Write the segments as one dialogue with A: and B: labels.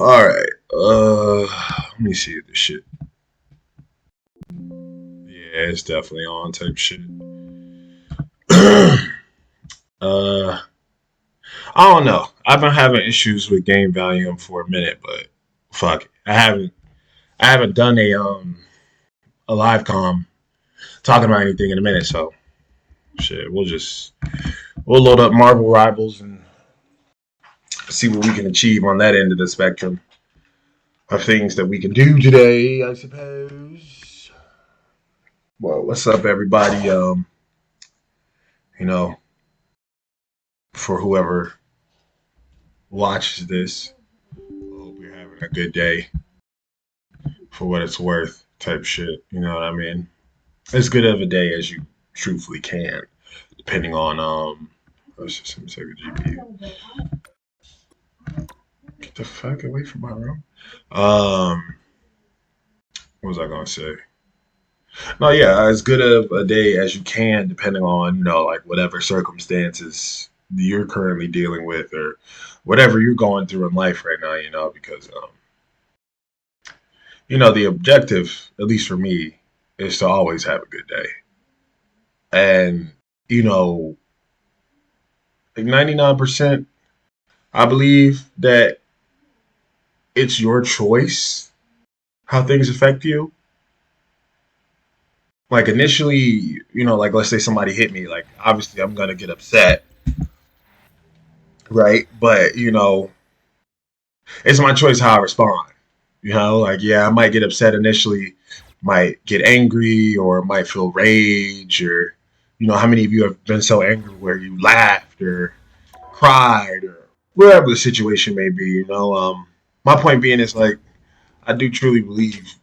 A: All right. Let me see this shit. Yeah, it's definitely on type shit. uh, I don't know. I've been having issues with game volume for a minute, but fuck it. I haven't done a live com talking about anything in a minute, so shit. We'll load up Marvel Rivals and see what we can achieve on that end of the spectrum of things that we can do today, I suppose. Well, what's up, everybody? You know, for whoever watches this, I hope you're having a good day for what it's worth, type shit. You know what I mean? As good of a day as you truthfully can, depending on let's just let me take a GPU. Get the fuck away from my room. Um, what was I gonna say? No, yeah, as good of a day as you can, depending on like whatever circumstances you're currently dealing with or whatever you're going through in life right now. Because the objective, at least for me, is to always have a good day, and you know, like 99%, I believe that it's your choice how things affect you. Like initially, like let's say somebody hit me, like obviously I'm gonna get upset, right? But it's my choice how I respond. Like yeah, I might get upset initially, might get angry, or might feel rage, or how many of you have been so angry where you laughed or cried or whatever the situation may be. My point being is like I do truly believe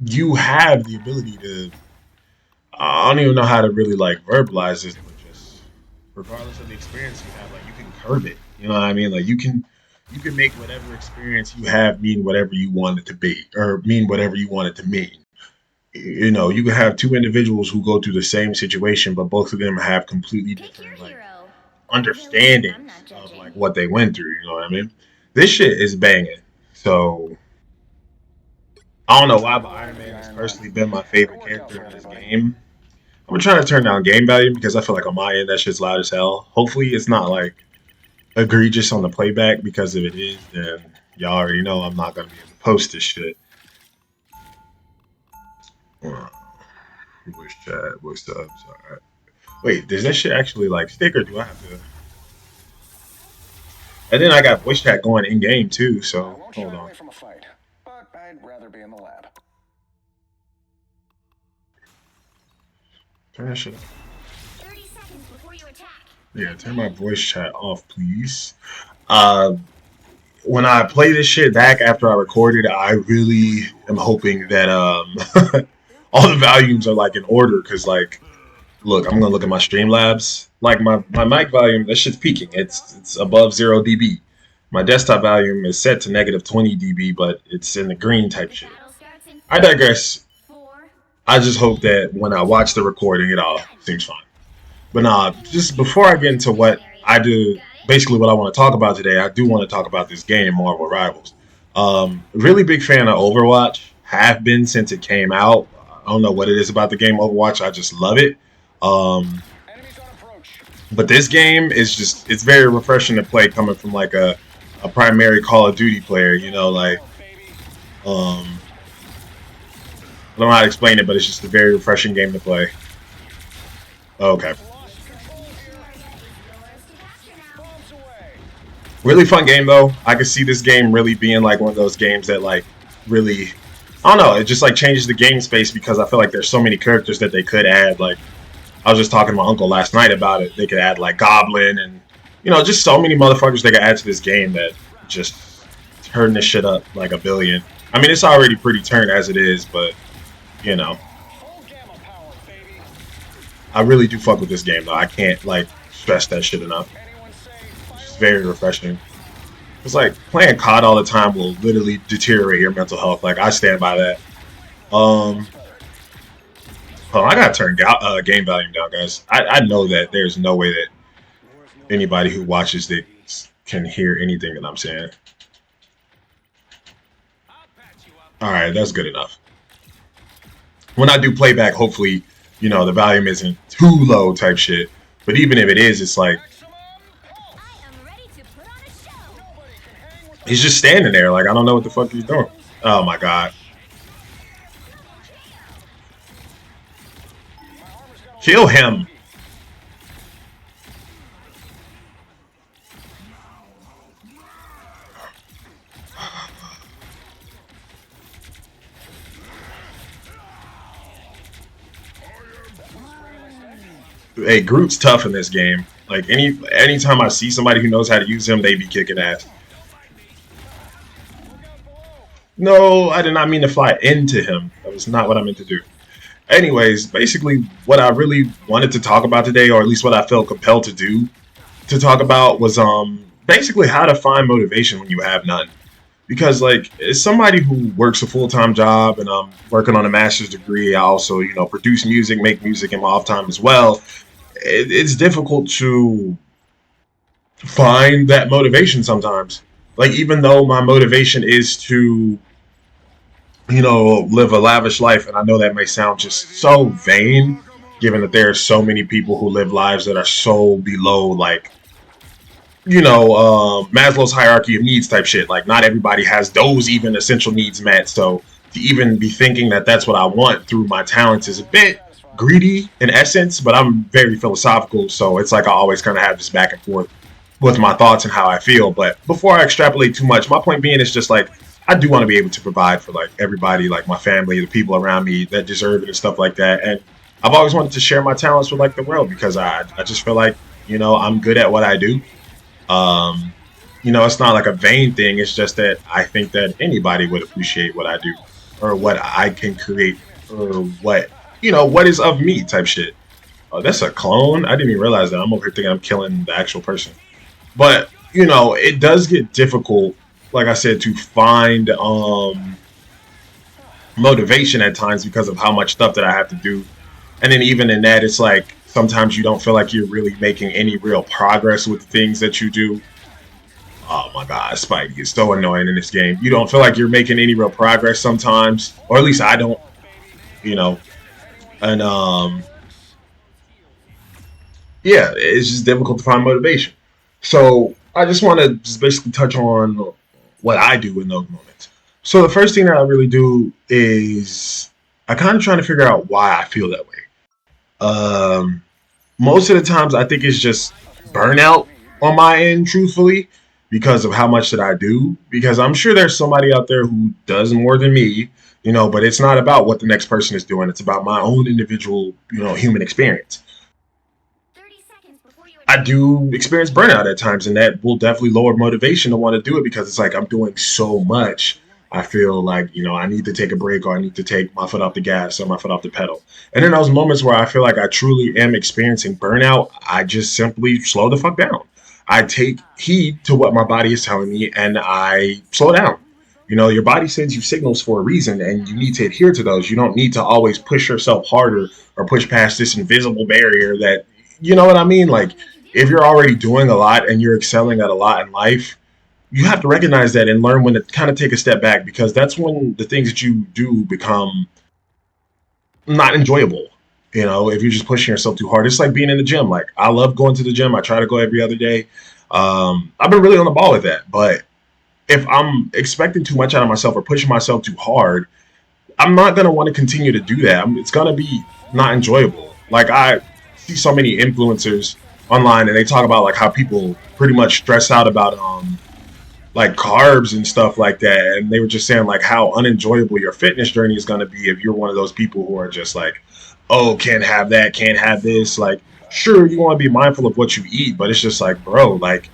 A: you have the ability to. I don't even know how to really like verbalize this, but just regardless of the experience you have, like you can curb it. You know what I mean? Like you can make whatever experience you have mean whatever you want it to be, or mean whatever you want it to mean. You can have two individuals who go through the same situation, but both of them have completely
B: Pick your
A: different like
B: hero. Really, I'm
A: understandings
B: not
A: of like
B: judging.
A: what they went through. You know what I mean? This shit is banging. So I don't know why, but Iron Man has personally been my favorite character in this game. I'm trying to turn down game value because I feel like on my end that shit's loud as hell. Hopefully it's not like egregious on the playback, because if it is, then y'all already know I'm not gonna be able to post this shit. Voice chat, voice subs. All right. Wait, does that shit actually like stick, or do I have to? And then I got voice chat going in game too. So hold on. Turn that shit off.
B: 30 seconds before you attack.
A: Yeah, turn my voice chat off, please. Uh, when I play this shit back after I recorded, I really am hoping that all the volumes are like in order, because like look, I'm gonna look at my Streamlabs. Like my mic volume, that shit's peaking. It's above 0 dB. My desktop volume is set to negative 20 dB, but it's in the green type
B: The
A: shit.
B: battle starts in
A: I
B: five,
A: digress.
B: four,
A: I just hope
B: three,
A: that when I watch the recording, it all
B: one.
A: seems fine. But nah, just before I get into what I do, basically what I want to talk about today, I do want to talk about this game, Marvel Rivals. Really big fan of Overwatch. Have been since it came out. I don't know what it is about the game Overwatch. I just love it. Um, but this game is it's very refreshing to play coming from like a primary Call of Duty player. Like um, I don't know how to explain it, but it's just a very refreshing game to play. Okay. Really fun game though. I could see this game really being like one of those games that like really, I don't know, it just like changes the game space, because I feel like there's so many characters that they could add. Like I was just talking to my uncle last night about it. They could add like Goblin and just so many motherfuckers they could add to this game that just turn this shit up like a billion. I mean, it's already pretty turned as it is, but you know, I really do fuck with this game though. I can't like stress that shit enough. It's just very refreshing. It's like playing COD all the time will literally deteriorate your mental health. Like I stand by that. Um, hold on, I gotta turn game volume down, guys. I know that there's no way that anybody who watches this can hear anything that I'm saying. All right, that's good enough. When I do playback, hopefully, you know, the volume isn't too low type shit. But even if it is, it's like he's just standing there. Like, I don't know what the fuck he's doing. Oh my god. Kill him. Hey, Groot's tough in this game. Like anytime I see somebody who knows how to use him, they be kicking ass. No, I did not mean to fly into him. That was not what I meant to do. Anyways, basically what I really wanted to talk about today, or at least what I felt compelled to do to talk about, was basically how to find motivation when you have none. Because like as somebody who works a full-time job and I'm working on a master's degree, I also, you know, produce music, make music in my off time as well. It's difficult to find that motivation sometimes. Like even though my motivation is to, you know, live a lavish life, and I know that may sound just so vain, given that there are so many people who live lives that are so below, like, you know, Maslow's hierarchy of needs type shit. Like not everybody has those even essential needs met. So to even be thinking that that's what I want through my talents is a bit greedy in essence, but I'm very philosophical, so it's like I always kind of have this back and forth with my thoughts and how I feel. But before I extrapolate too much, my point being is just like I do want to be able to provide for like everybody, like my family, the people around me that deserve it and stuff like that. And I've always wanted to share my talents with like the world because I just feel like, you know, I'm good at what I do. Um, you know, it's not like a vain thing. It's just that I think that anybody would appreciate what I do or what I can create or what, you know, what is of me type shit. Oh, that's a clone. I didn't even realize that. I'm over here thinking I'm killing the actual person. But, you know, it does get difficult, like I said, to find motivation at times because of how much stuff that I have to do. And then even in that, it's like sometimes you don't feel like you're really making any real progress with the things that you do. Oh my god, Spidey is so annoying in this game. You don't feel like you're making any real progress sometimes, or at least I don't, you know. And yeah, it's just difficult to find motivation. So I just want to just basically touch on what I do in those moments. So the first thing that I really do is I kind of trying to figure out why I feel that way. Um, Most of the times I think it's just burnout on my end, truthfully, because of how much that I do. Because I'm sure there's somebody out there who does more than me, you know, but it's not about what the next person is doing. It's about my own individual, you know, human experience.
B: 30 seconds before you
A: I
B: attack.
A: do experience burnout at times, and that will definitely lower motivation to want to do it because it's like I'm doing so much. I feel like, you know, I need to take a break or I need to take my foot off the gas or my foot off the pedal. And in those moments where I feel like I truly am experiencing burnout, I just simply slow the fuck down. I take heed to what my body is telling me and I slow down. You know, your body sends you signals for a reason and you need to adhere to those. You don't need to always push yourself harder or push past this invisible barrier that, you know what I mean? Like, if you're already doing a lot and you're excelling at a lot in life, you have to recognize that and learn when to kind of take a step back because that's when the things that you do become not enjoyable. You know, if you're just pushing yourself too hard, it's like being in the gym. Like I love going to the gym. I try to go every other day. I've been really on the ball with that. But if I'm expecting too much out of myself or pushing myself too hard, I'm not gonna want to continue to do that. It's gonna be not enjoyable. Like I see so many influencers online and they talk about like how people pretty much stress out about like carbs and stuff like that. And they were just saying like how unenjoyable your fitness journey is going to be if you're one of those people who are just like, oh, can't have that, can't have this. Like, sure, you want to be mindful of what you eat, but it's just like, bro, like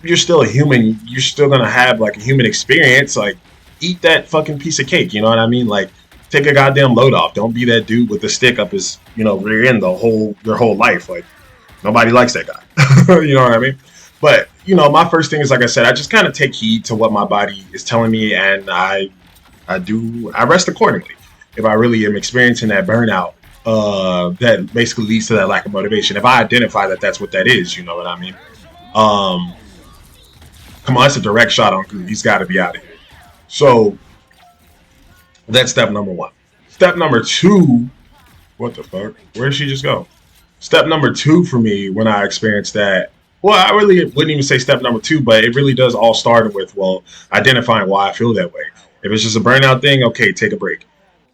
A: you're still a human. You're still going to have like a human experience. Like, eat that fucking piece of cake. You know what I mean? Like, take a goddamn load off. Don't be that dude with the stick up his, you know, rear end your whole life. Like, nobody likes that guy. You know what I mean? But you know, my first thing is like I said, I just kind of take heed to what my body is telling me, and I rest accordingly. If I really am experiencing that burnout, that basically leads to that lack of motivation. If I identify that that's what that is, you know what I mean? Um, Come on, that's a direct shot on Groot. He's got to be out of here. So That's step number one. Step number two, what the fuck? Where did she just go? Step number two for me when I experienced that. Well, I really wouldn't even say step number two, but it really does all start with, well, identifying why I feel that way. If it's just a burnout thing, okay, take a break.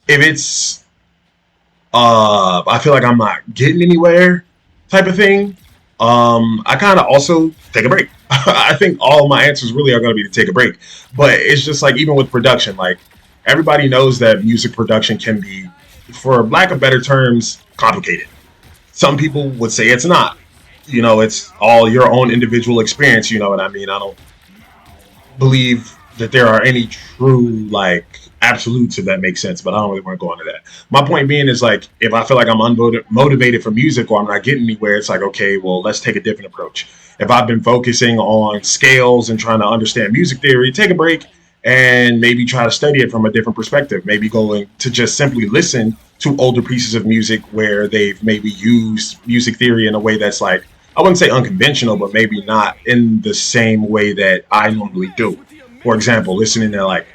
A: If it's I feel like I'm not getting anywhere type of thing, I kind of also take a break. I think all my answers really are going to be to take a break. But it's just like, even with production, like, everybody knows that music production can be, for lack of better terms, complicated. Some people would say it's not. It's all your own individual experience. You know what I mean? I don't believe that there are any true, like, absolutes, if that makes sense, but I don't really want to go into that. My point being is, like, if I feel like I'm unmotivated for music or I'm not getting anywhere, it's like, okay, well, let's take a different approach. If I've been focusing on scales and trying to understand music theory, take a break and maybe try to study it from a different perspective. Maybe going to just simply listen to older pieces of music where they've maybe used music theory in a way that's, like, I wouldn't say unconventional, but maybe not in the same way that I normally do. For example, listening to, like,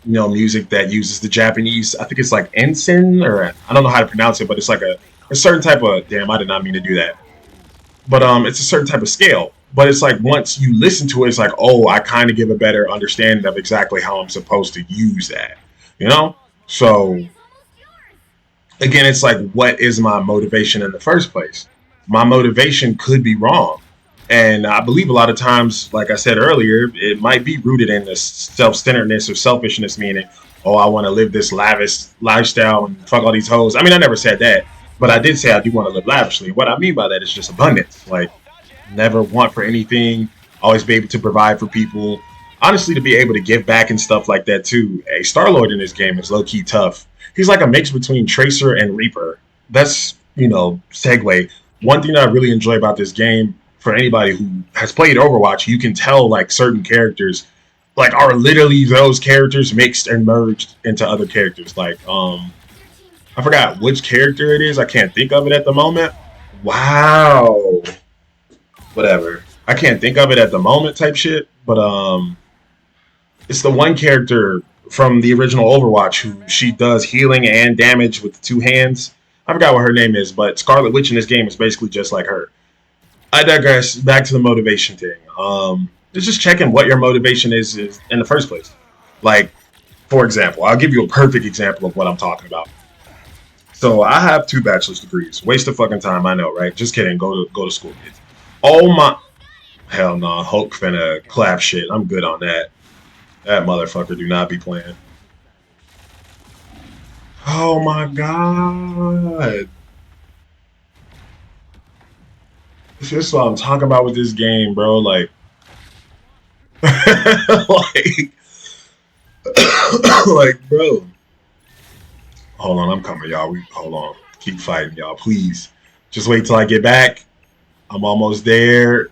A: music that uses the Japanese, I think it's like ensign, or I don't know how to pronounce it, but it's like a certain type of, damn, I did not mean to do that. But it's a certain type of scale. But it's like, once you listen to it, it's like, oh, I kind of give a better understanding of exactly how I'm supposed to use that. You know? So again, it's like, what is my motivation in the first place? My motivation could be wrong. And I believe a lot of times, like I said earlier, it might be rooted in this self-centeredness or selfishness, meaning, oh, I want to live this lavish lifestyle and fuck all these hoes. I mean, I never said that, but I did say I do want to live lavishly. What I mean by that is just abundance. Like, never want for anything, always be able to provide for people. Honestly, to be able to give back and stuff like that too. A Star-Lord in this game is low-key tough. He's like a mix between Tracer and Reaper. That's, segue. One thing that I really enjoy about this game, for anybody who has played Overwatch, you can tell, like, certain characters, like, are literally those characters mixed and merged into other characters. Like, I forgot which character it is. I can't think of it at the moment. Wow. Whatever. I can't think of it at the moment type shit. But it's the one character from the original Overwatch who she does healing and damage with the two hands. I forgot what her name is, but Scarlet Witch in this game is basically just like her. I digress. Back to the motivation thing. It's just checking what your motivation is in the first place. Like, for example, I'll give you a perfect example of what I'm talking about. So I have 2 bachelor's degrees. Waste of fucking time, I know, right? Just kidding. Go to school, kids. Oh my, hell no. Hulk finna clap shit. I'm good on that. That motherfucker do not be playing. Oh my god. This is what I'm talking about with this game, bro. Like, like, like, bro. Hold on, I'm coming, y'all. Hold on. Keep fighting, y'all. Please. Just wait till I get back. I'm almost there.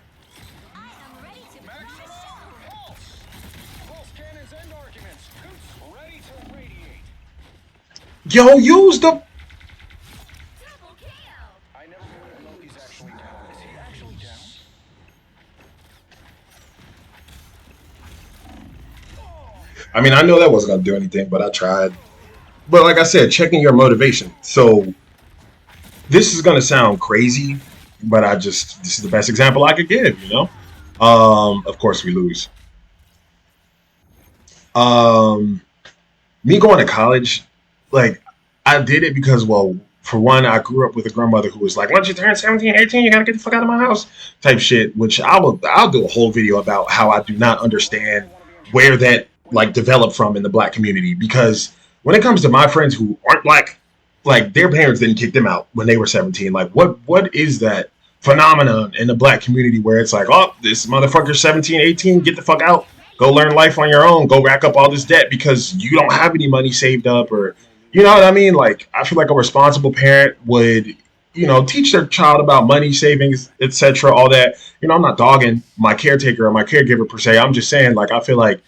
A: Yo, use the. I mean, I know that wasn't gonna do anything, but I tried. But like I said, checking your motivation. So this is gonna sound crazy, but this is the best example I could give. Of course we lose. Um, Me going to college, like, I did it because, well, for one, I grew up with a grandmother who was like, once you turn 17, 18, you gotta get the fuck out of my house type shit, which I'll do a whole video about how I do not understand where that, like, developed from in the black community. Because when it comes to my friends who aren't black, like, their parents didn't kick them out when they were 17. Like, what is that phenomenon in the black community where it's like, oh, this motherfucker's 17, 18, get the fuck out, go learn life on your own, go rack up all this debt because you don't have any money saved up, or, you know what I mean? Like, I feel like a responsible parent would, teach their child about money, savings, etc., all that. I'm not dogging my caretaker or my caregiver per se. I'm just saying, like, I feel like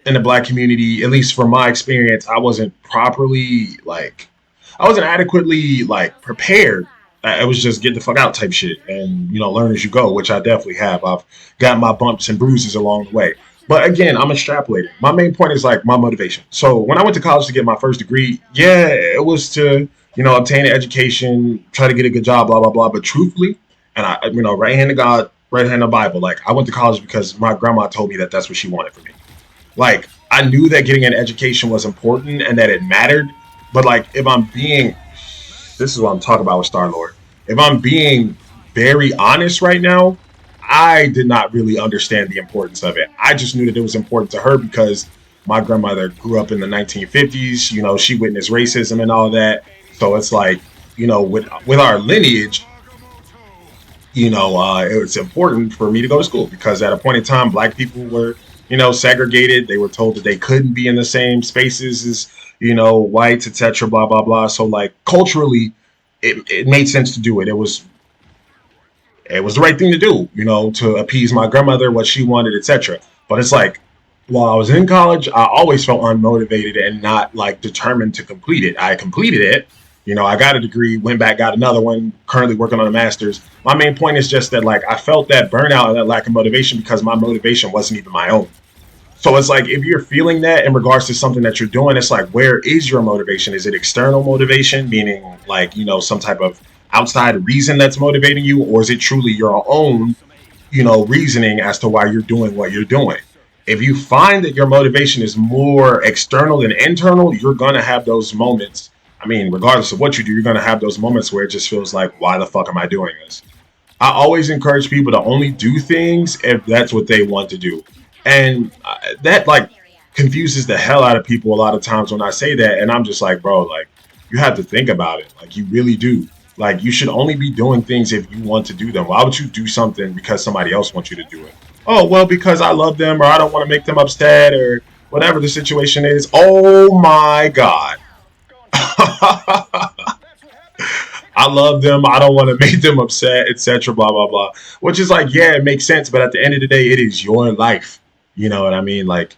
A: in the black community, at least from my experience, I wasn't adequately, like, prepared. It was just get the fuck out type shit and, learn as you go, which I definitely have. I've got my bumps and bruises along the way. But again, I'm extrapolating. My main point is like my motivation. So when I went to college to get my first degree, yeah, it was to, obtain an education, try to get a good job, blah, blah, blah. But truthfully, and right hand of God, right hand of Bible, like I went to college because my grandma told me that that's what she wanted for me. Like I knew that getting an education was important and that it mattered. But like if I'm being, this is what I'm talking about with Star Lord. If I'm being very honest right now, I did not really understand the importance of it. I just knew that it was important to her because my grandmother grew up in the 1950s. She witnessed racism and all that. So it's like, with our lineage, it was important for me to go to school because at a point in time, black people were, segregated. They were told that they couldn't be in the same spaces as, whites, etc. Blah blah blah. So like culturally, it made sense to do it. It was the right thing to do, to appease my grandmother, what she wanted, etc. But it's like, while I was in college, I always felt unmotivated and not like determined to complete it. I completed it. I got a degree, went back, got another one, currently working on a master's. My main point is just that like I felt that burnout and that lack of motivation because my motivation wasn't even my own. So it's like if you're feeling that in regards to something that you're doing, it's like where is your motivation? Is it external motivation, meaning like, some type of outside reason that's motivating you, or is it truly your own, reasoning as to why you're doing what you're doing? If you find that your motivation is more external than internal, you're gonna have those moments. I mean, regardless of what you do, you're gonna have those moments where it just feels like, why the fuck am I doing this? I always encourage people to only do things if that's what they want to do. And that like confuses the hell out of people a lot of times when I say that. And I'm just like, bro, like you have to think about it. Like you really do. Like you should only be doing things if you want to do them. Why would you do something because somebody else wants you to do it? Oh, well, because I love them or I don't want to make them upset or whatever the situation is. Oh my God. I love them. I don't want to make them upset, etc. Blah blah blah. Which is like, yeah, it makes sense, but at the end of the day, it is your life. You know what I mean? Like,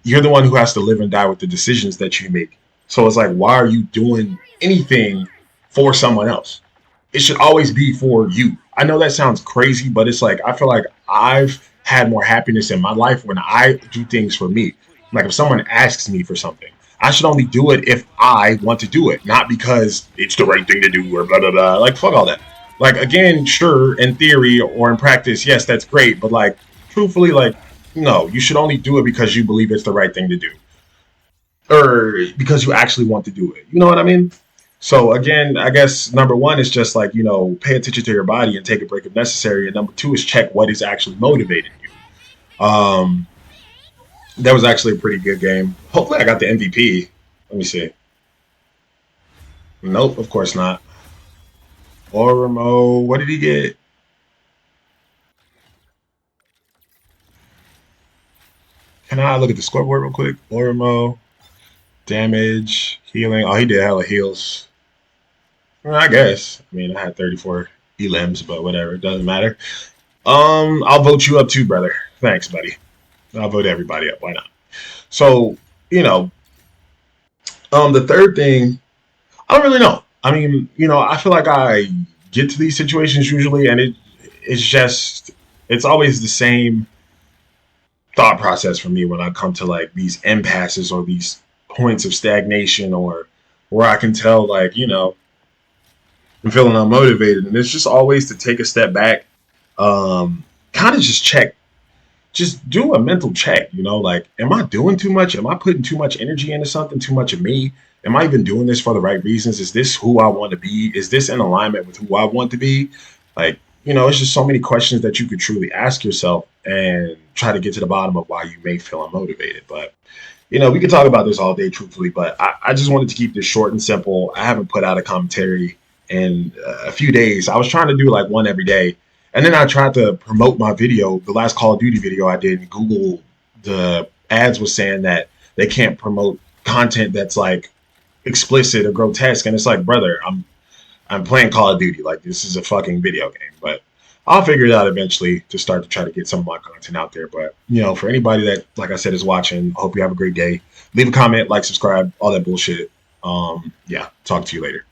A: you're the one who has to live and die with the decisions that you make. So it's like, why are you doing anything for someone else? It should always be for you. I know that sounds crazy, but it's like I feel like I've had more happiness in my life when I do things for me. Like if someone asks me for something, I should only do it if I want to do it, not because it's the right thing to do or blah blah blah. Like fuck all that. Like again, sure, in theory or in practice, yes, that's great, but like truthfully, like no, you should only do it because you believe it's the right thing to do, or because you actually want to do it. You know what I mean? So again, I guess number one is just like pay attention to your body and take a break if necessary, and number two is check what is actually motivating you. That was actually a pretty good game. Hopefully, I got the MVP. Let me see. Nope, of course not. Orimo, what did he get? Can I look at the scoreboard real quick? Orimo, damage, healing. Oh, he did hella heals. Well, I guess. I mean, I had 34 elims, but whatever. It doesn't matter. I'll vote you up too, brother. Thanks, buddy. I'll vote everybody up. Why not? So, you know, the third thing, I don't really know. I mean, I feel like I get to these situations usually, and it's just it's always the same thought process for me when I come to like these impasses or these points of stagnation or where I can tell like I'm feeling unmotivated, and it's just always to take a step back, kind of just do a mental check, like, am I doing too much? Am I putting too much energy into something, too much of me? Am I even doing this for the right reasons? Is this who I want to be? Is this in alignment with who I want to be? Like, it's just so many questions that you could truly ask yourself and try to get to the bottom of why you may feel unmotivated. But, we could talk about this all day, truthfully, but I just wanted to keep this short and simple. I haven't put out a commentary in a few days. I was trying to do like one every day. And then I tried to promote my video, the last Call of Duty video I did. And Google, the ads was saying that they can't promote content that's like explicit or grotesque. And it's like, brother, I'm playing Call of Duty. Like this is a fucking video game. But I'll figure it out eventually to start to try to get some of my content out there. But for anybody that, like I said, is watching, I hope you have a great day. Leave a comment, like, subscribe, all that bullshit. Yeah, talk to you later.